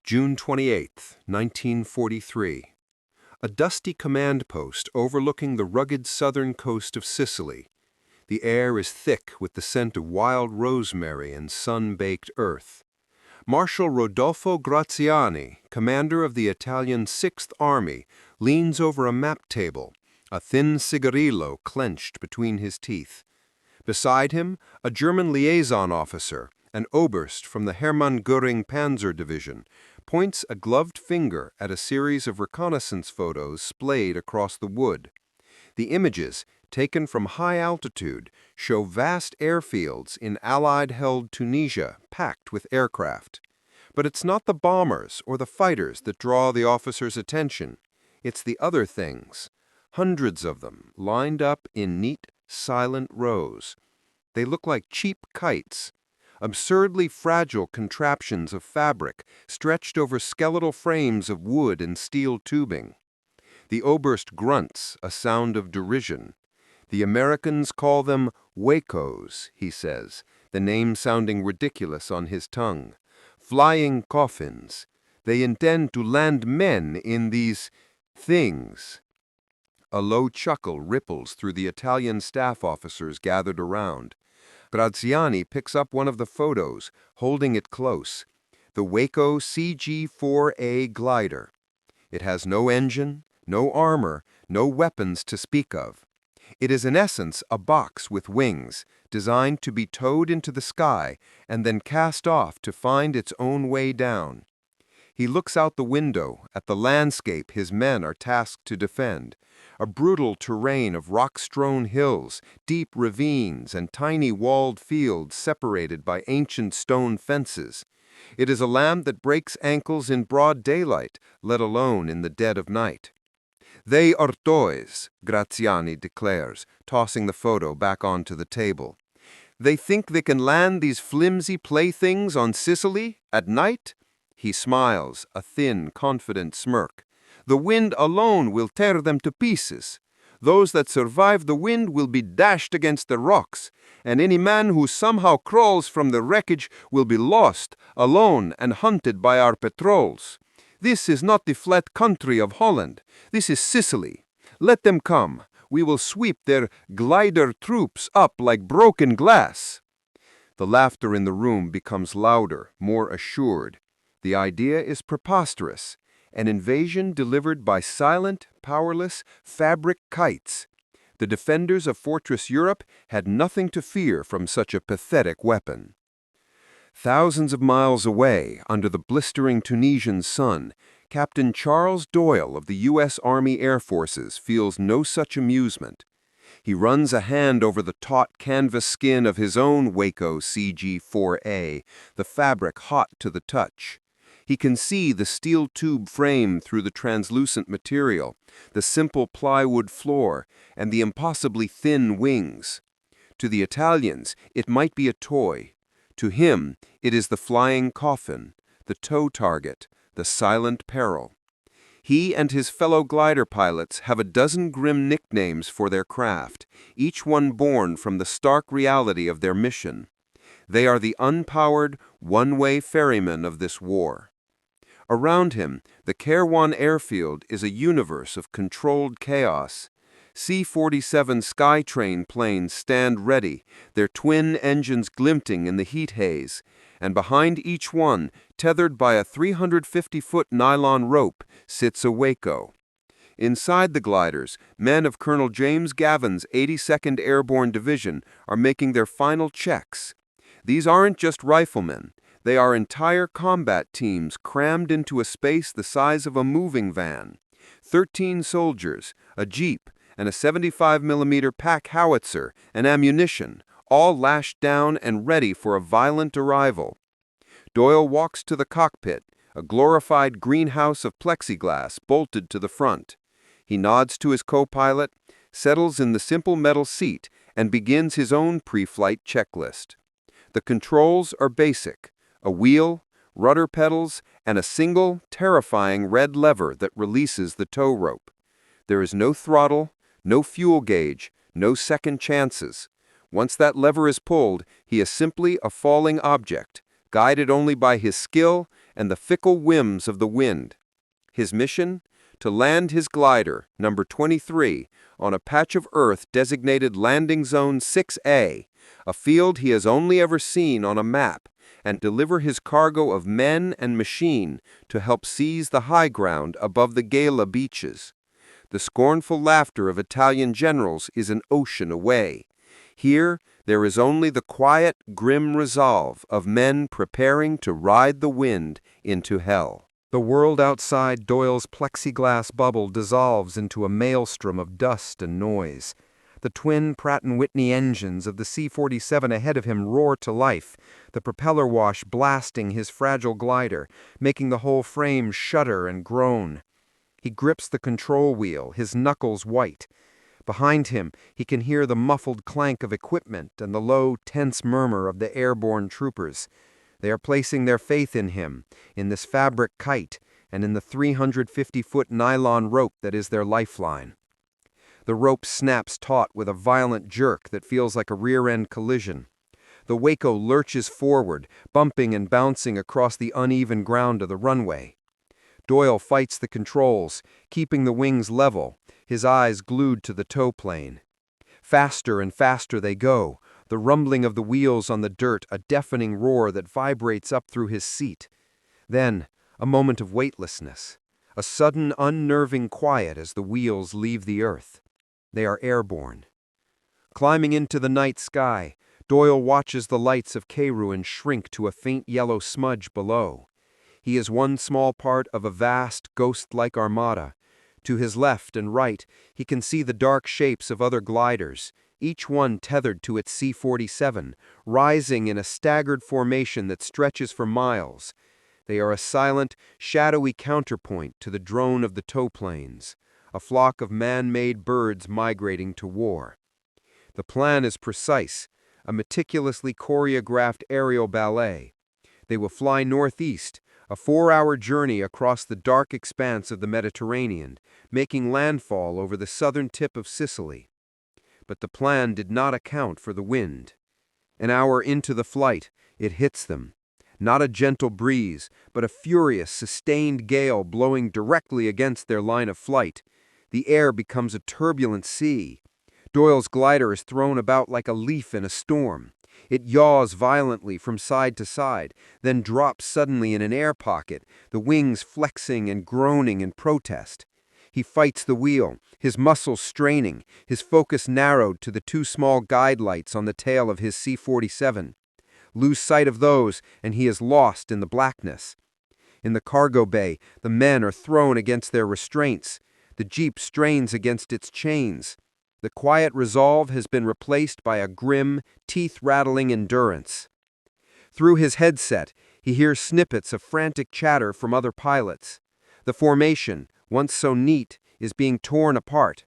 June 28, 1943. A dusty command post overlooking the rugged southern coast of Sicily. The air is thick with the scent of wild rosemary and sun-baked earth. Marshal Rodolfo Graziani, commander of the Italian 6th Army, leans over a map table, a thin cigarillo clenched between his teeth. Beside him, a German liaison officer, an Oberst from the Hermann Göring Panzer Division, points a gloved finger at a series of reconnaissance photos splayed across the wood. The images, taken from high altitude, show vast airfields in Allied-held Tunisia packed with aircraft. But it's not the bombers or the fighters that draw the officer's attention. It's the other things. Hundreds of them, lined up in neat, silent rows. They look like cheap kites. Absurdly fragile contraptions of fabric stretched over skeletal frames of wood and steel tubing. The Oberst grunts, a sound of derision. The Americans call them Wacos, he says, the name sounding ridiculous on his tongue. Flying coffins. They intend to land men in these things. A low chuckle ripples through the Italian staff officers gathered around. Graziani picks up one of the photos, holding it close. The Waco CG-4 glider. It has no engine, no armor, no weapons to speak of. It is in essence a box with wings, designed to be towed into the sky and then cast off to find its own way down. He looks out the window at the landscape his men are tasked to defend, a brutal terrain of rock-strewn hills, deep ravines, and tiny walled fields separated by ancient stone fences. It is a land that breaks ankles in broad daylight, let alone in the dead of night. "They are toys," Graziani declares, tossing the photo back onto the table. "They think they can land these flimsy playthings on Sicily at night?" He smiles, a thin, confident smirk. "The wind alone will tear them to pieces. Those that survive the wind will be dashed against the rocks, and any man who somehow crawls from the wreckage will be lost, alone, and hunted by our patrols. This is not the flat country of Holland. This is Sicily. Let them come. We will sweep their glider troops up like broken glass." The laughter in the room becomes louder, more assured. The idea is preposterous, an invasion delivered by silent, powerless, fabric kites. The defenders of Fortress Europe had nothing to fear from such a pathetic weapon. Thousands of miles away, under the blistering Tunisian sun, Captain Charles Doyle of the U.S. Army Air Forces feels no such amusement. He runs a hand over the taut canvas skin of his own Waco CG-4, the fabric hot to the touch. He can see the steel tube frame through the translucent material, the simple plywood floor, and the impossibly thin wings. To the Italians, it might be a toy. To him, it is the flying coffin, the tow target, the silent peril. He and his fellow glider pilots have a dozen grim nicknames for their craft, each one born from the stark reality of their mission. They are the unpowered, one-way ferrymen of this war. Around him, the Kairwan airfield is a universe of controlled chaos. C-47 Skytrain planes stand ready, their twin engines glinting in the heat haze, and behind each one, tethered by a 350-foot nylon rope, sits a Waco. Inside the gliders, men of Colonel James Gavin's 82nd Airborne Division are making their final checks. These aren't just riflemen. They are entire combat teams crammed into a space the size of a moving van. 13 soldiers, a jeep, and a 75mm pack howitzer and ammunition, all lashed down and ready for a violent arrival. Doyle walks to the cockpit, a glorified greenhouse of plexiglass bolted to the front. He nods to his co-pilot, settles in the simple metal seat, and begins his own pre-flight checklist. The controls are basic: a wheel, rudder pedals, and a single, terrifying red lever that releases the tow rope. There is no throttle, no fuel gauge, no second chances. Once that lever is pulled, he is simply a falling object, guided only by his skill and the fickle whims of the wind. His mission? To land his glider, number 23, on a patch of earth designated Landing Zone 6A, a field he has only ever seen on a map, and deliver his cargo of men and machine to help seize the high ground above the Gela beaches. The scornful laughter of Italian generals is an ocean away. Here, there is only the quiet, grim resolve of men preparing to ride the wind into hell. The world outside Doyle's plexiglass bubble dissolves into a maelstrom of dust and noise. The twin Pratt & Whitney engines of the C-47 ahead of him roar to life, the propeller wash blasting his fragile glider, making the whole frame shudder and groan. He grips the control wheel, his knuckles white. Behind him, he can hear the muffled clank of equipment and the low, tense murmur of the airborne troopers. They are placing their faith in him, in this fabric kite, and in the 350-foot nylon rope that is their lifeline. The rope snaps taut with a violent jerk that feels like a rear-end collision. The Waco lurches forward, bumping and bouncing across the uneven ground of the runway. Doyle fights the controls, keeping the wings level, his eyes glued to the tow plane. Faster and faster they go, the rumbling of the wheels on the dirt a deafening roar that vibrates up through his seat. Then, a moment of weightlessness, a sudden unnerving quiet as the wheels leave the earth. They are airborne. Climbing into the night sky, Doyle watches the lights of Kairouan shrink to a faint yellow smudge below. He is one small part of a vast, ghost-like armada. To his left and right, he can see the dark shapes of other gliders, each one tethered to its C-47, rising in a staggered formation that stretches for miles. They are a silent, shadowy counterpoint to the drone of the tow planes, a flock of man-made birds migrating to war. The plan is precise, a meticulously choreographed aerial ballet. They will fly northeast, a 4-hour journey across the dark expanse of the Mediterranean, making landfall over the southern tip of Sicily. But the plan did not account for the wind. An hour into the flight, it hits them. Not a gentle breeze, but a furious, sustained gale blowing directly against their line of flight. The air becomes a turbulent sea. Doyle's glider is thrown about like a leaf in a storm. It yaws violently from side to side, then drops suddenly in an air pocket, the wings flexing and groaning in protest. He fights the wheel, his muscles straining, his focus narrowed to the 2 small guide lights on the tail of his C-47. Lose sight of those, and he is lost in the blackness. In the cargo bay, the men are thrown against their restraints. The jeep strains against its chains. The quiet resolve has been replaced by a grim, teeth-rattling endurance. Through his headset, he hears snippets of frantic chatter from other pilots. The formation, once so neat, is being torn apart.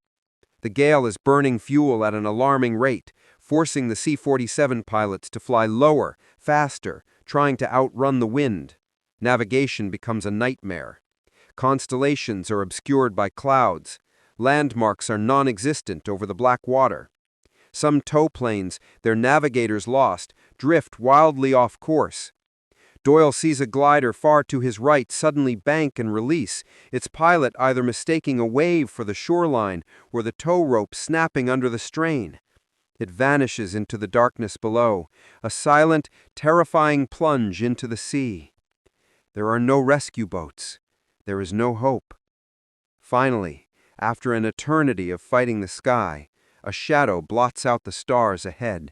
The gale is burning fuel at an alarming rate, forcing the C-47 pilots to fly lower, faster, trying to outrun the wind. Navigation becomes a nightmare. Constellations are obscured by clouds. Landmarks are non-existent over the black water. Some tow planes, their navigators lost, drift wildly off course. Doyle sees a glider far to his right suddenly bank and release, its pilot either mistaking a wave for the shoreline or the tow rope snapping under the strain. It vanishes into the darkness below, a silent, terrifying plunge into the sea. There are no rescue boats. There is no hope. Finally, after an eternity of fighting the sky, a shadow blots out the stars ahead.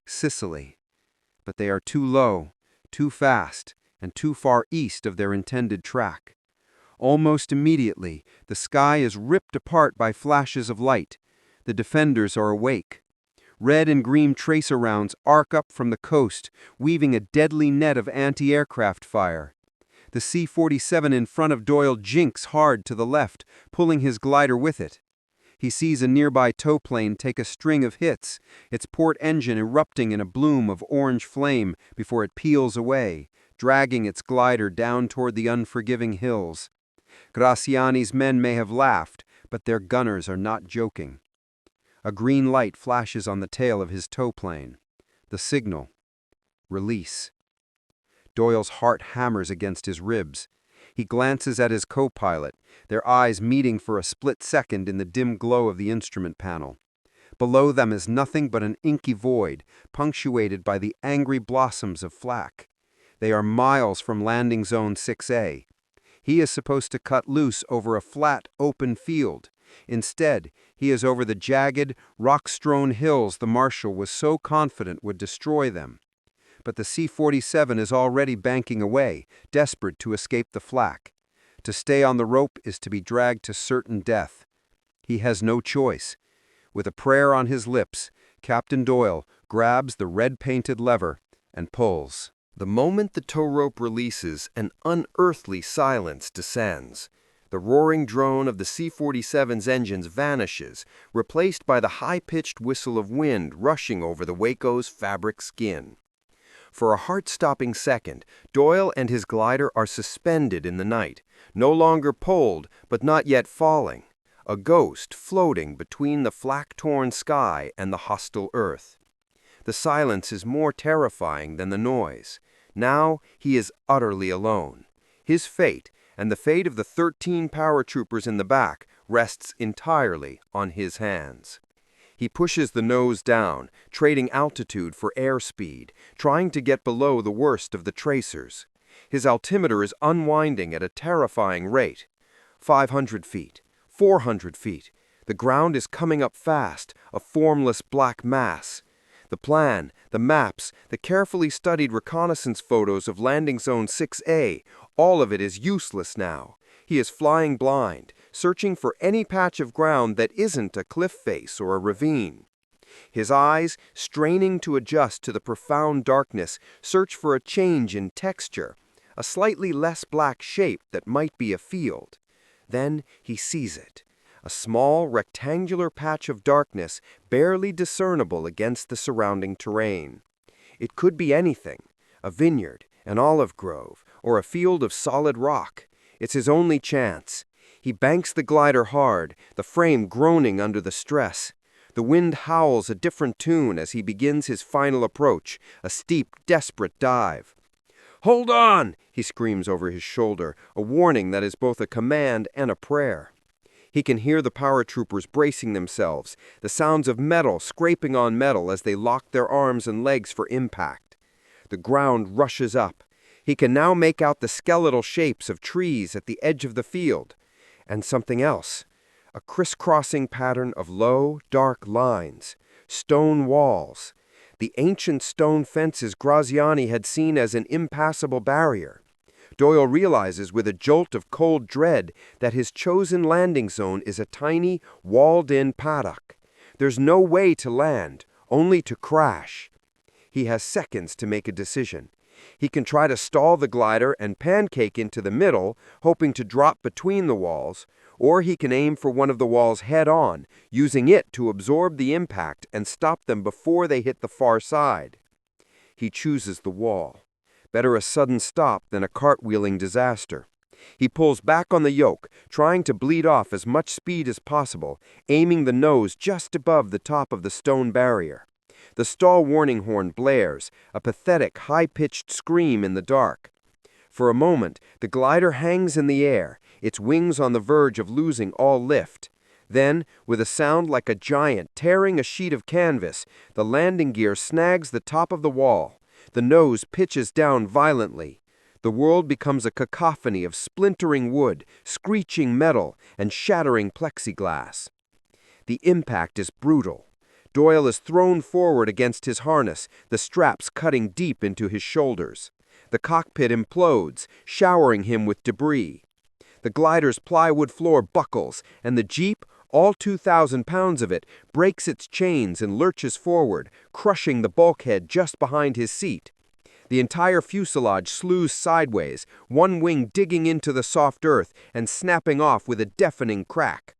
Sicily. But they are too low, too fast, and too far east of their intended track. Almost immediately, the sky is ripped apart by flashes of light. The defenders are awake. Red and green tracer rounds arc up from the coast, weaving a deadly net of anti-aircraft fire. The C-47 in front of Doyle jinks hard to the left, pulling his glider with it. He sees a nearby tow plane take a string of hits, its port engine erupting in a bloom of orange flame before it peels away, dragging its glider down toward the unforgiving hills. Graziani's men may have laughed, but their gunners are not joking. A green light flashes on the tail of his tow plane. The signal. Release. Doyle's heart hammers against his ribs. He glances at his co-pilot, their eyes meeting for a split second in the dim glow of the instrument panel. Below them is nothing but an inky void, punctuated by the angry blossoms of flak. They are miles from landing zone 6A. He is supposed to cut loose over a flat, open field. Instead, he is over the jagged, rock-strewn hills the Marshal was so confident would destroy them. But the C-47 is already banking away, desperate to escape the flak. To stay on the rope is to be dragged to certain death. He has no choice. With a prayer on his lips, Captain Doyle grabs the red-painted lever and pulls. The moment the tow rope releases, an unearthly silence descends. The roaring drone of the C-47's engines vanishes, replaced by the high-pitched whistle of wind rushing over the Waco's fabric skin. For a heart-stopping second, Doyle and his glider are suspended in the night, no longer pulled, but not yet falling, a ghost floating between the flak-torn sky and the hostile earth. The silence is more terrifying than the noise. Now he is utterly alone. His fate, and the fate of the 13 paratroopers in the back, rests entirely on his hands. He pushes the nose down, trading altitude for airspeed, trying to get below the worst of the tracers. His altimeter is unwinding at a terrifying rate. 500 feet, 400 feet. The ground is coming up fast, a formless black mass. The plan, the maps, the carefully studied reconnaissance photos of landing zone 6A, all of it is useless now. He is flying blind, searching for any patch of ground that isn't a cliff face or a ravine. His eyes, straining to adjust to the profound darkness, search for a change in texture, a slightly less black shape that might be a field. Then he sees it. A small, rectangular patch of darkness, barely discernible against the surrounding terrain. It could be anything, a vineyard, an olive grove, or a field of solid rock. It's his only chance. He banks the glider hard, the frame groaning under the stress. The wind howls a different tune as he begins his final approach, a steep, desperate dive. "Hold on!" he screams over his shoulder, a warning that is both a command and a prayer. He can hear the paratroopers bracing themselves, the sounds of metal scraping on metal as they lock their arms and legs for impact. The ground rushes up. He can now make out the skeletal shapes of trees at the edge of the field. And something else. A crisscrossing pattern of low, dark lines. Stone walls. The ancient stone fences Graziani had seen as an impassable barrier. Doyle realizes with a jolt of cold dread that his chosen landing zone is a tiny, walled-in paddock. There's no way to land, only to crash. He has seconds to make a decision. He can try to stall the glider and pancake into the middle, hoping to drop between the walls, or he can aim for one of the walls head-on, using it to absorb the impact and stop them before they hit the far side. He chooses the wall. Better a sudden stop than a cartwheeling disaster. He pulls back on the yoke, trying to bleed off as much speed as possible, aiming the nose just above the top of the stone barrier. The stall warning horn blares, a pathetic, high-pitched scream in the dark. For a moment, the glider hangs in the air, its wings on the verge of losing all lift. Then, with a sound like a giant tearing a sheet of canvas, the landing gear snags the top of the wall. The nose pitches down violently. The world becomes a cacophony of splintering wood, screeching metal, and shattering plexiglass. The impact is brutal. Doyle is thrown forward against his harness, the straps cutting deep into his shoulders. The cockpit implodes, showering him with debris. The glider's plywood floor buckles, and the Jeep, all 2,000 pounds of it, breaks its chains and lurches forward, crushing the bulkhead just behind his seat. The entire fuselage slews sideways, one wing digging into the soft earth and snapping off with a deafening crack.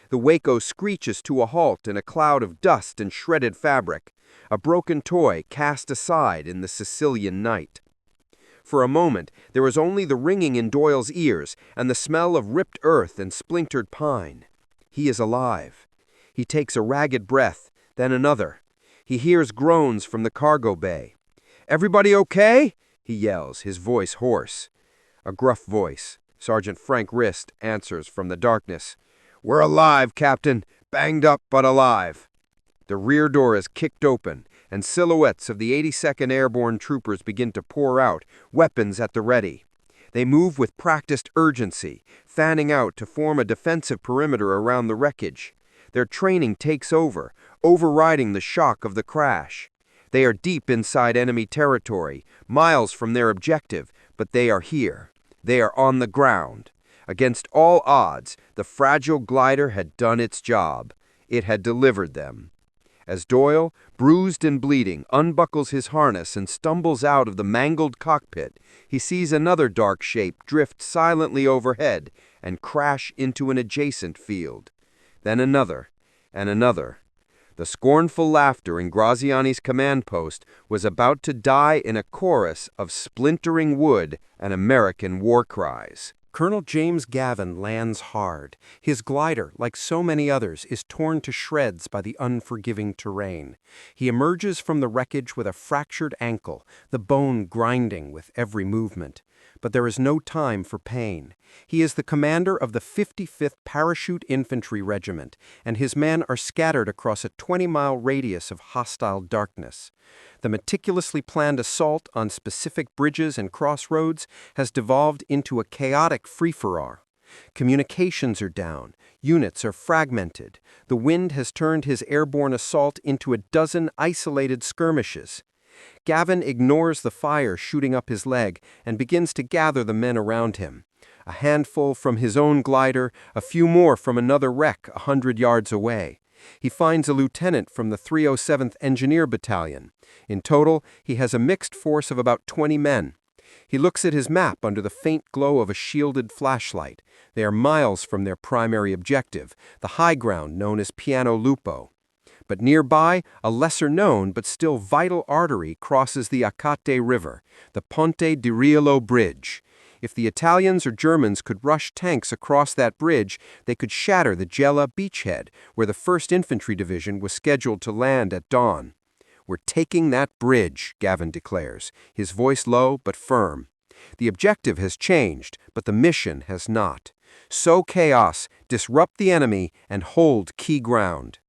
The Waco screeches to a halt in a cloud of dust and shredded fabric, a broken toy cast aside in the Sicilian night. For a moment, there is only the ringing in Doyle's ears and the smell of ripped earth and splintered pine. He is alive. He takes a ragged breath, then another. He hears groans from the cargo bay. "Everybody okay?" he yells, his voice hoarse. A gruff voice, Sergeant Frank Rist, answers from the darkness. "We're alive, Captain. Banged up, but alive." The rear door is kicked open, and silhouettes of the 82nd Airborne troopers begin to pour out, weapons at the ready. They move with practiced urgency, fanning out to form a defensive perimeter around the wreckage. Their training takes over, overriding the shock of the crash. They are deep inside enemy territory, miles from their objective, but they are here. They are on the ground. Against all odds, the fragile glider had done its job. It had delivered them. As Doyle, bruised and bleeding, unbuckles his harness and stumbles out of the mangled cockpit, he sees another dark shape drift silently overhead and crash into an adjacent field. Then another, and another. The scornful laughter in Graziani's command post was about to die in a chorus of splintering wood and American war cries. Colonel James Gavin lands hard. His glider, like so many others, is torn to shreds by the unforgiving terrain. He emerges from the wreckage with a fractured ankle, the bone grinding with every movement. But there is no time for pain. He is the commander of the 55th Parachute Infantry Regiment, and his men are scattered across a 20-mile radius of hostile darkness. The meticulously planned assault on specific bridges and crossroads has devolved into a chaotic free-for-all. Communications are down, units are fragmented. The wind has turned his airborne assault into a dozen isolated skirmishes. Gavin ignores the fire shooting up his leg and begins to gather the men around him. A handful from his own glider, a few more from another wreck 100 yards away. He finds a lieutenant from the 307th Engineer Battalion. In total, he has a mixed force of about 20 men. He looks at his map under the faint glow of a shielded flashlight. They are miles from their primary objective, the high ground known as Piano Lupo. But nearby, a lesser-known but still vital artery crosses the Acate River, the Ponte di Riolo Bridge. If the Italians or Germans could rush tanks across that bridge, they could shatter the Gela beachhead, where the 1st Infantry Division was scheduled to land at dawn. "We're taking that bridge," Gavin declares, his voice low but firm. The objective has changed, but the mission has not. Sow chaos, disrupt the enemy, and hold key ground.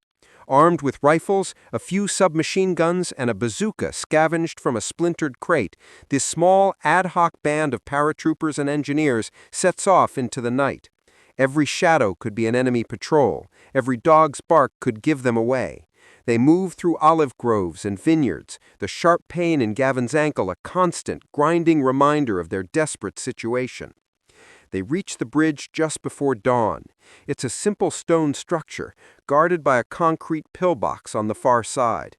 Armed with rifles, a few submachine guns, and a bazooka scavenged from a splintered crate, this small ad hoc band of paratroopers and engineers sets off into the night. Every shadow could be an enemy patrol. Every dog's bark could give them away. They move through olive groves and vineyards, the sharp pain in Gavin's ankle a constant, grinding reminder of their desperate situation. They reach the bridge just before dawn. It's a simple stone structure, guarded by a concrete pillbox on the far side.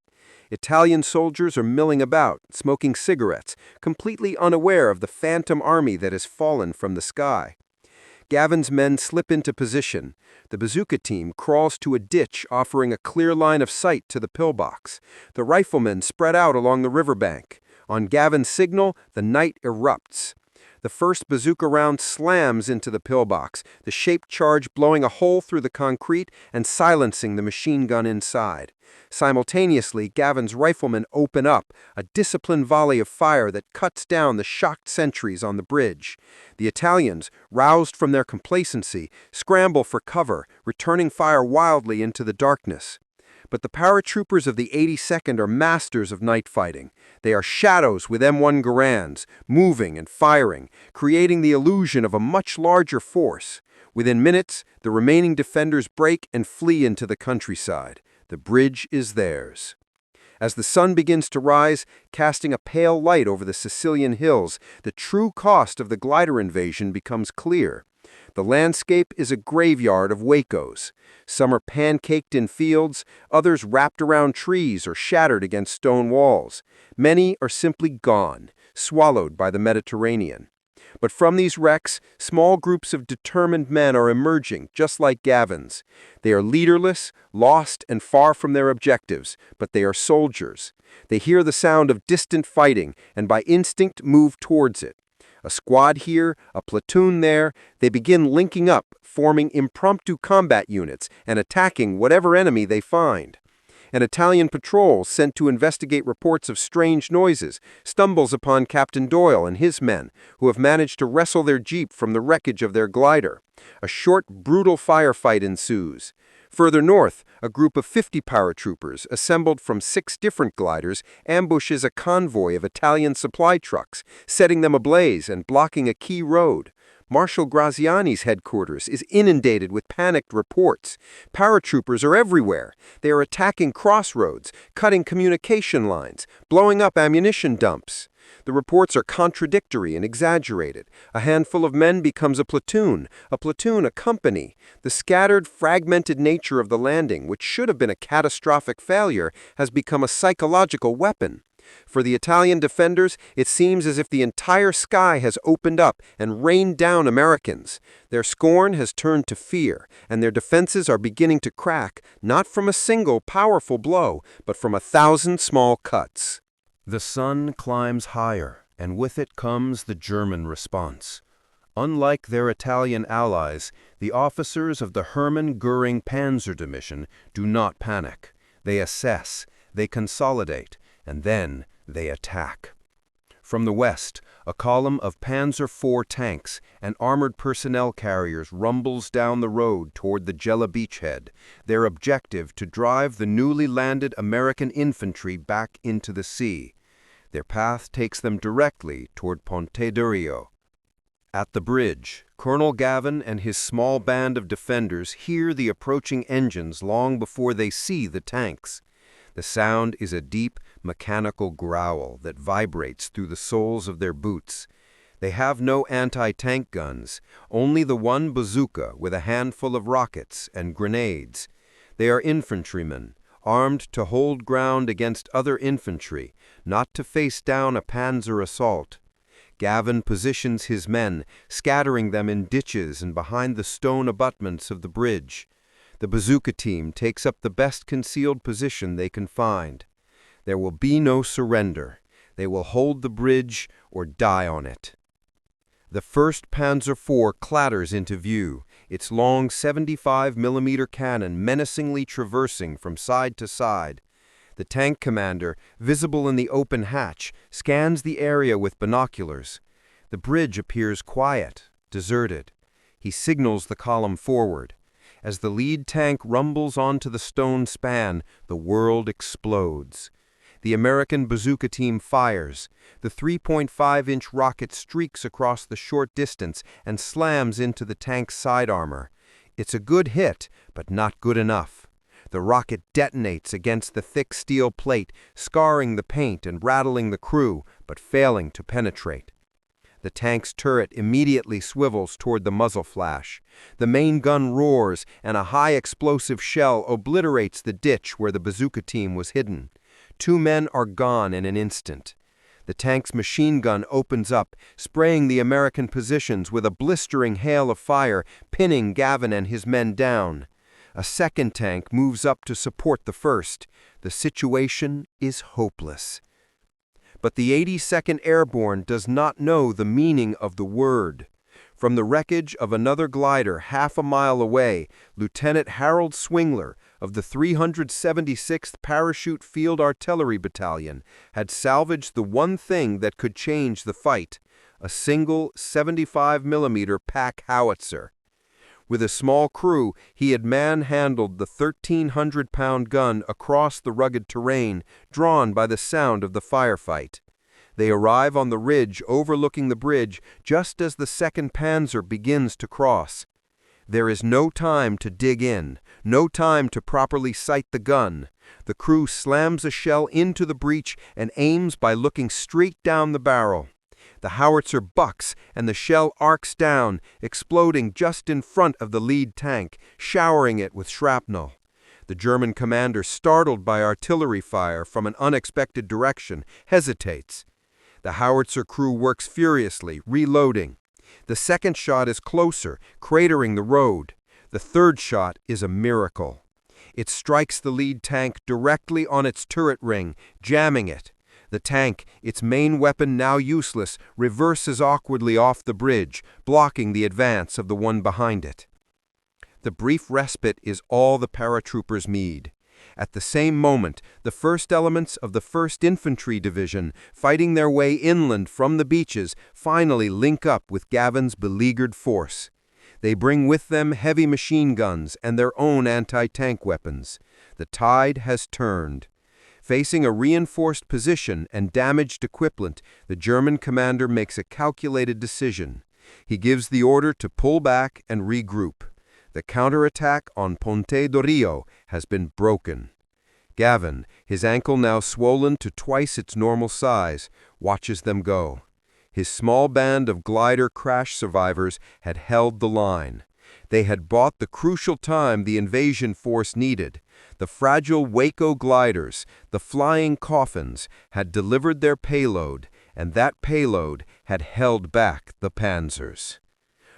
Italian soldiers are milling about, smoking cigarettes, completely unaware of the phantom army that has fallen from the sky. Gavin's men slip into position. The bazooka team crawls to a ditch offering a clear line of sight to the pillbox. The riflemen spread out along the riverbank. On Gavin's signal, the night erupts. The first bazooka round slams into the pillbox, the shaped charge blowing a hole through the concrete and silencing the machine gun inside. Simultaneously, Gavin's riflemen open up, a disciplined volley of fire that cuts down the shocked sentries on the bridge. The Italians, roused from their complacency, scramble for cover, returning fire wildly into the darkness. But the paratroopers of the 82nd are masters of night fighting. They are shadows with M1 Garands, moving and firing, creating the illusion of a much larger force. Within minutes, the remaining defenders break and flee into the countryside. The bridge is theirs. As the sun begins to rise, casting a pale light over the Sicilian hills, the true cost of the glider invasion becomes clear. The landscape is a graveyard of Wacos. Some are pancaked in fields, others wrapped around trees or shattered against stone walls. Many are simply gone, swallowed by the Mediterranean. But from these wrecks, small groups of determined men are emerging, just like Gavin's. They are leaderless, lost, and far from their objectives, but they are soldiers. They hear the sound of distant fighting and by instinct move towards it. A squad here, a platoon there, they begin linking up, forming impromptu combat units and attacking whatever enemy they find. An Italian patrol sent to investigate reports of strange noises stumbles upon Captain Doyle and his men, who have managed to wrestle their jeep from the wreckage of their glider. A short, brutal firefight ensues. Further north, a group of 50 paratroopers, assembled from 6 different gliders, ambushes a convoy of Italian supply trucks, setting them ablaze and blocking a key road. Marshal Graziani's headquarters is inundated with panicked reports. Paratroopers are everywhere. They are attacking crossroads, cutting communication lines, blowing up ammunition dumps. The reports are contradictory and exaggerated. A handful of men becomes a platoon a company. The scattered, fragmented nature of the landing, which should have been a catastrophic failure, has become a psychological weapon. For the Italian defenders, it seems as if the entire sky has opened up and rained down Americans. Their scorn has turned to fear, and their defenses are beginning to crack, not from a single powerful blow, but from 1,000 small cuts. The sun climbs higher, and with it comes the German response. Unlike their Italian allies, the officers of the Hermann Göring Panzer Division do not panic. They assess, they consolidate, and then they attack. From the west, a column of Panzer IV tanks and armored personnel carriers rumbles down the road toward the Jella beachhead, their objective to drive the newly landed American infantry back into the sea. Their path takes them directly toward Ponte di Rio. At the bridge, Colonel Gavin and his small band of defenders hear the approaching engines long before they see the tanks. The sound is a deep, mechanical growl that vibrates through the soles of their boots. They have no anti-tank guns, only the one bazooka with a handful of rockets and grenades. They are infantrymen, armed to hold ground against other infantry, not to face down a panzer assault. Gavin positions his men, scattering them in ditches and behind the stone abutments of the bridge. The bazooka team takes up the best concealed position they can find. There will be no surrender. They will hold the bridge or die on it. The 1st Panzer IV clatters into view, its long 75mm cannon menacingly traversing from side to side. The tank commander, visible in the open hatch, scans the area with binoculars. The bridge appears quiet, deserted. He signals the column forward. As the lead tank rumbles onto the stone span, the world explodes. The American bazooka team fires. The 3.5-inch rocket streaks across the short distance and slams into the tank's side armor. It's a good hit, but not good enough. The rocket detonates against the thick steel plate, scarring the paint and rattling the crew, but failing to penetrate. The tank's turret immediately swivels toward the muzzle flash. The main gun roars, and a high explosive shell obliterates the ditch where the bazooka team was hidden. 2 men are gone in an instant. The tank's machine gun opens up, spraying the American positions with a blistering hail of fire, pinning Gavin and his men down. A second tank moves up to support the first. The situation is hopeless. But the 82nd Airborne does not know the meaning of the word. From the wreckage of another glider half a mile away, Lieutenant Harold Swingler of the 376th Parachute Field Artillery Battalion had salvaged the one thing that could change the fight, a single 75mm pack howitzer. With a small crew, he had manhandled the 1,300-pound gun across the rugged terrain, drawn by the sound of the firefight. They arrive on the ridge overlooking the bridge just as the 2nd Panzer begins to cross. There is no time to dig in, no time to properly sight the gun. The crew slams a shell into the breech and aims by looking straight down the barrel. The howitzer bucks and the shell arcs down, exploding just in front of the lead tank, showering it with shrapnel. The German commander, startled by artillery fire from an unexpected direction, hesitates. The howitzer crew works furiously, reloading. The second shot is closer, cratering the road. The third shot is a miracle. It strikes the lead tank directly on its turret ring, jamming it. The tank, its main weapon now useless, reverses awkwardly off the bridge, blocking the advance of the one behind it. The brief respite is all the paratroopers need. At the same moment, the first elements of the 1st Infantry Division, fighting their way inland from the beaches, finally link up with Gavin's beleaguered force. They bring with them heavy machine guns and their own anti-tank weapons. The tide has turned. Facing a reinforced position and damaged equipment, the German commander makes a calculated decision. He gives the order to pull back and regroup. The counterattack on Ponte do Rio has been broken. Gavin, his ankle now swollen to twice its normal size, watches them go. His small band of glider crash survivors had held the line. They had bought the crucial time the invasion force needed. The fragile Waco gliders, the flying coffins, had delivered their payload, and that payload had held back the panzers.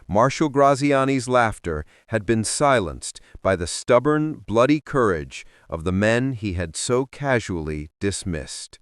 Marshal Graziani's laughter had been silenced by the stubborn, bloody courage of the men he had so casually dismissed.